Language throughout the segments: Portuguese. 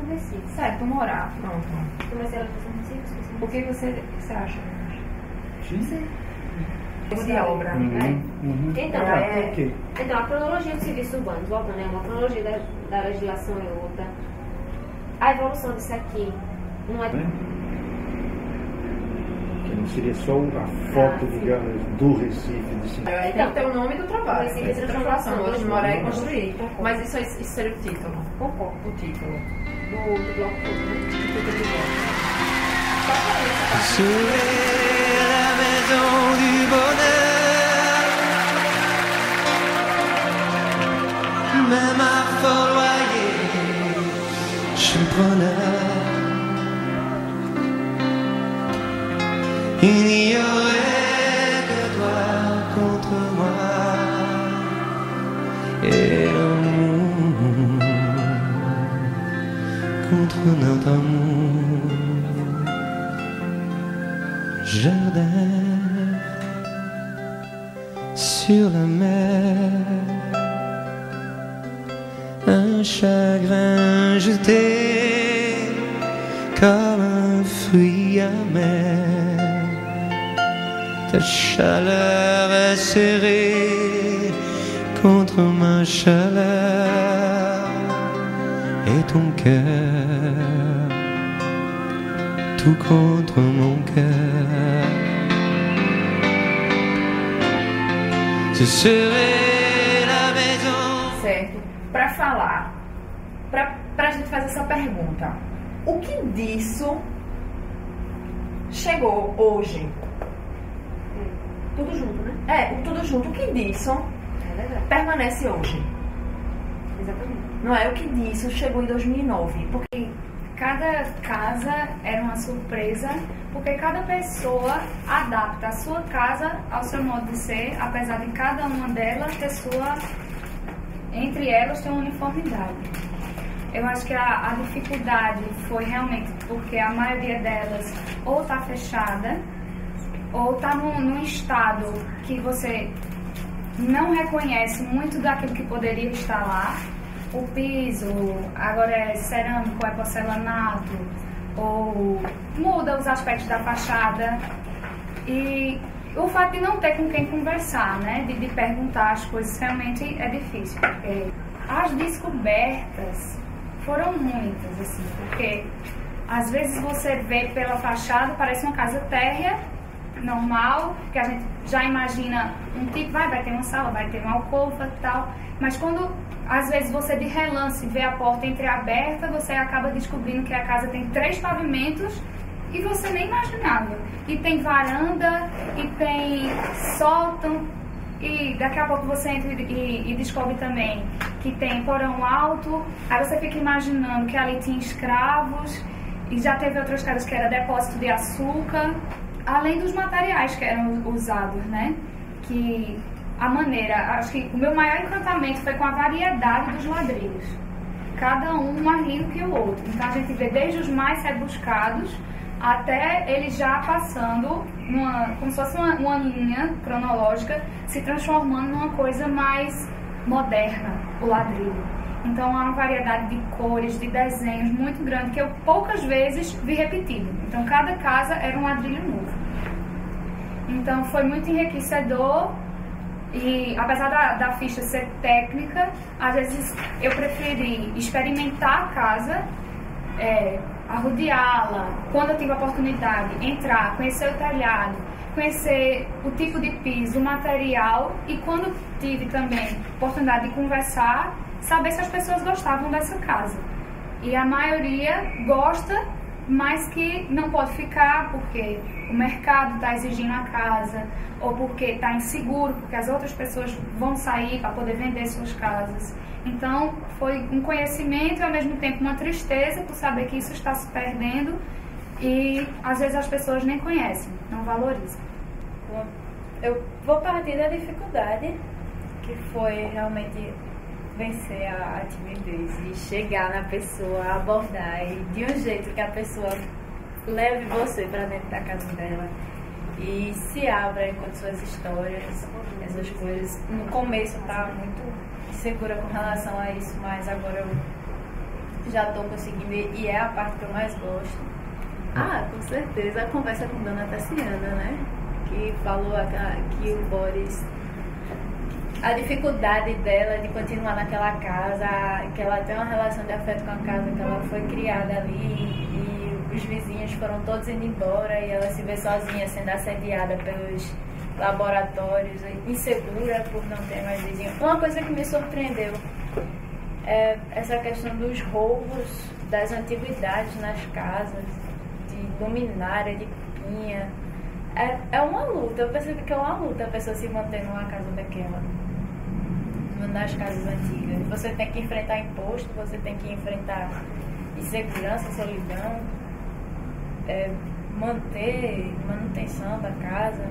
no Recife. Certo, morar. Pronto. Comecei a eletrização no Recife, esqueci. O que você acha? Sim. De obra. Então, a cronologia dos serviços urbanos, voltando, é uma cronologia da legislação é outra. A evolução disso aqui não é... Que não seria só a foto, digamos, do Recife de cima. Aí tem que ter o nome do trabalho. Recife Essa transformação, hoje morar e construir. Concordo. Mas isso seria o título. Concordo. O título. Do bloco todo, né? O título do bloco. Só para isso, Serait la maison du bonheur, même à fort loyer, je me prenais. Il n'y aurait que toi contre moi et l'amour contre notre amour. Jardin sur la mer, un chagrin jeté comme un fruit amer, ta chaleur est serrée contre ma chaleur et ton cœur tout contre mon cœur. Ce serait la maison. certo. Para falar, pra gente fazer essa pergunta, o que disso chegou hoje? Tudo junto, né? Tudo junto. O que disso É verdade. permanece hoje? Exatamente. Não é o que disso chegou em 2009. Porque Cada casa era uma surpresa, porque cada pessoa adapta a sua casa ao seu modo de ser, apesar de cada uma delas ter entre elas ter uma uniformidade. Eu acho que a dificuldade foi realmente porque a maioria delas ou está fechada, ou está num estado que você não reconhece muito daquilo que poderia estar lá. O piso agora é cerâmico, é porcelanato, ou muda os aspectos da fachada. E o fato de não ter com quem conversar, né, de perguntar as coisas, realmente é difícil. As descobertas foram muitas, assim, porque às vezes você vê pela fachada, parece uma casa térrea, normal, que a gente já imagina um tipo, vai ter uma sala, vai ter uma alcova e tal, mas quando às vezes você de relance vê a porta entreaberta, você acaba descobrindo que a casa tem 3 pavimentos e você nem imaginava. E tem varanda, e tem sótão, e daqui a pouco você entra e descobre também que tem porão alto, aí você fica imaginando que ali tinha escravos, e já teve outras casas que era depósito de açúcar, além dos materiais que eram usados, né? Que a maneira, acho que o meu maior encantamento foi com a variedade dos ladrilhos. Cada um mais lindo que o outro. Então a gente vê desde os mais rebuscados até eles já passando, como se fosse uma linha cronológica, se transformando numa coisa mais moderna, o ladrilho. Então há uma variedade de cores, de desenhos muito grande que eu poucas vezes vi repetido. Então cada casa era um ladrilho novo. Então foi muito enriquecedor. E apesar da ficha ser técnica, às vezes eu preferi experimentar a casa, arrodeá-la, quando eu tive a oportunidade, entrar, conhecer o telhado, conhecer o tipo de piso, o material, e quando tive também a oportunidade de conversar, saber se as pessoas gostavam dessa casa. E a maioria gosta, mas que não pode ficar porque o mercado está exigindo a casa, ou porque está inseguro, porque as outras pessoas vão sair para poder vender suas casas. Então foi um conhecimento e ao mesmo tempo uma tristeza por saber que isso está se perdendo e às vezes as pessoas nem conhecem, não valorizam. Eu vou partir da dificuldade, que foi realmente vencer a timidez e chegar na pessoa, abordar e de um jeito que a pessoa leve você para dentro da casa dela e se abra com suas histórias, essas coisas. No começo eu estava muito insegura com relação a isso, mas agora eu já estou conseguindo e é a parte que eu mais gosto. Com certeza, a conversa com Dona Tassiana, né? Que falou que o Boris, a dificuldade dela de continuar naquela casa, que ela tem uma relação de afeto com a casa, que ela foi criada ali e os vizinhos foram todos indo embora e ela se vê sozinha sendo assediada pelos laboratórios, insegura por não ter mais vizinhos. Uma coisa que me surpreendeu é essa questão dos roubos das antiguidades nas casas, de luminária, de pinha. É uma luta, eu percebi que é uma luta a pessoa se manter numa casa daquela, nas casas antigas. Você tem que enfrentar imposto, você tem que enfrentar insegurança, solidão, manter manutenção da casa.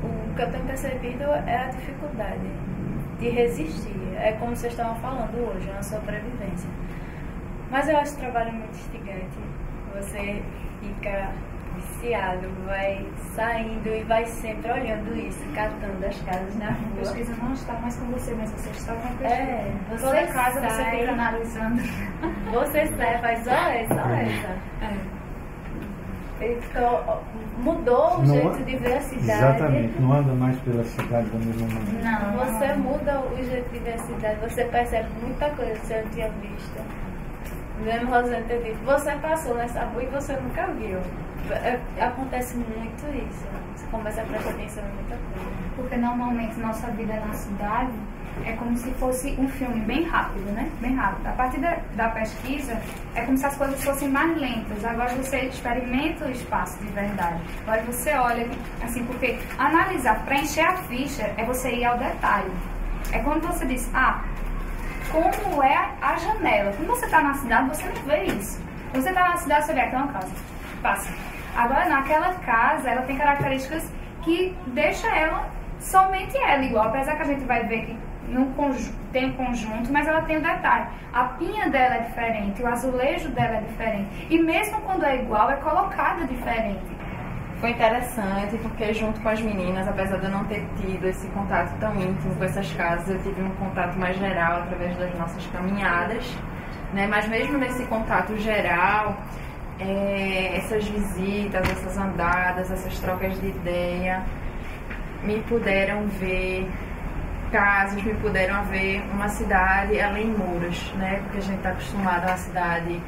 O que eu tenho percebido é a dificuldade de resistir. É como vocês estavam falando hoje, é uma sobrevivência. Mas eu acho o trabalho muito instigante. Você fica viciado, vai saindo e vai sempre olhando isso, catando as casas na A rua. pesquisa não está mais com você, mas você está com a pesquisa. Você Toda casa você sai, fica analisando. você sai, faz só essa. Então, mudou o jeito de ver a cidade. Exatamente, não anda mais pela cidade da mesma maneira. Não, você muda o jeito de ver a cidade, você percebe muita coisa que você não tinha visto. Mesmo Rosane ter dito, você passou nessa rua e você nunca viu. Acontece muito isso. Você começa a prestar atenção em muita coisa. Porque normalmente nossa vida na cidade é como se fosse um filme bem rápido, né? Bem rápido. A partir da pesquisa, é como se as coisas fossem mais lentas. Agora você experimenta o espaço de verdade. Agora você olha, assim, porque analisar, preencher a ficha, é você ir ao detalhe. É quando você diz, como é a janela. Quando você está na cidade, você não vê isso. Quando você está na cidade, você vê aquela casa. Passa. Agora, naquela casa, ela tem características que deixa ela, somente ela igual. Apesar que a gente vai ver que tem um conjunto, mas ela tem um detalhe. A pinha dela é diferente, o azulejo dela é diferente. E mesmo quando é igual, é colocada diferente. Foi interessante porque junto com as meninas, apesar de eu não ter tido esse contato tão íntimo com essas casas, eu tive um contato mais geral através das nossas caminhadas, né? Mas mesmo nesse contato geral, essas visitas, essas andadas, essas trocas de ideia me puderam ver casas, me puderam ver uma cidade além muros, né? Porque a gente está acostumado a uma cidade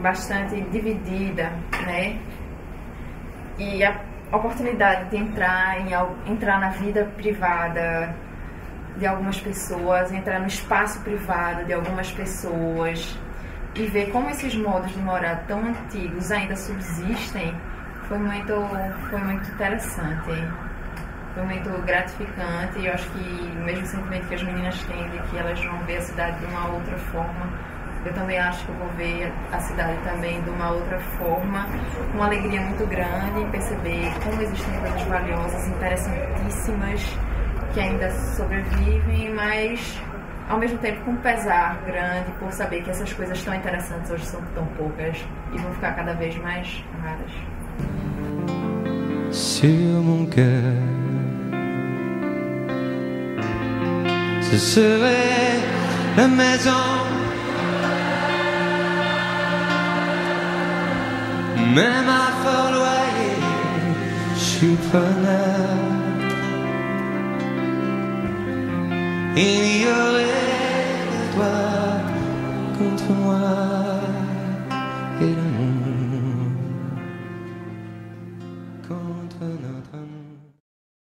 bastante dividida, né? E a oportunidade de entrar na vida privada de algumas pessoas, entrar no espaço privado de algumas pessoas e ver como esses modos de morar tão antigos ainda subsistem foi muito interessante, foi muito gratificante. E eu acho que o mesmo sentimento que as meninas têm de que elas vão ver a cidade de uma outra forma, eu também acho que eu vou ver a cidade também de uma outra forma, com uma alegria muito grande, perceber como existem coisas valiosas, interessantíssimas, que ainda sobrevivem, mas ao mesmo tempo com um pesar grande por saber que essas coisas tão interessantes hoje são tão poucas e vão ficar cada vez mais raras. Sur mon cœur, ce serait la maison, même à fort loyer, je suis preneur. Il y aurait que toi contre moi et l'amour contre notre amour.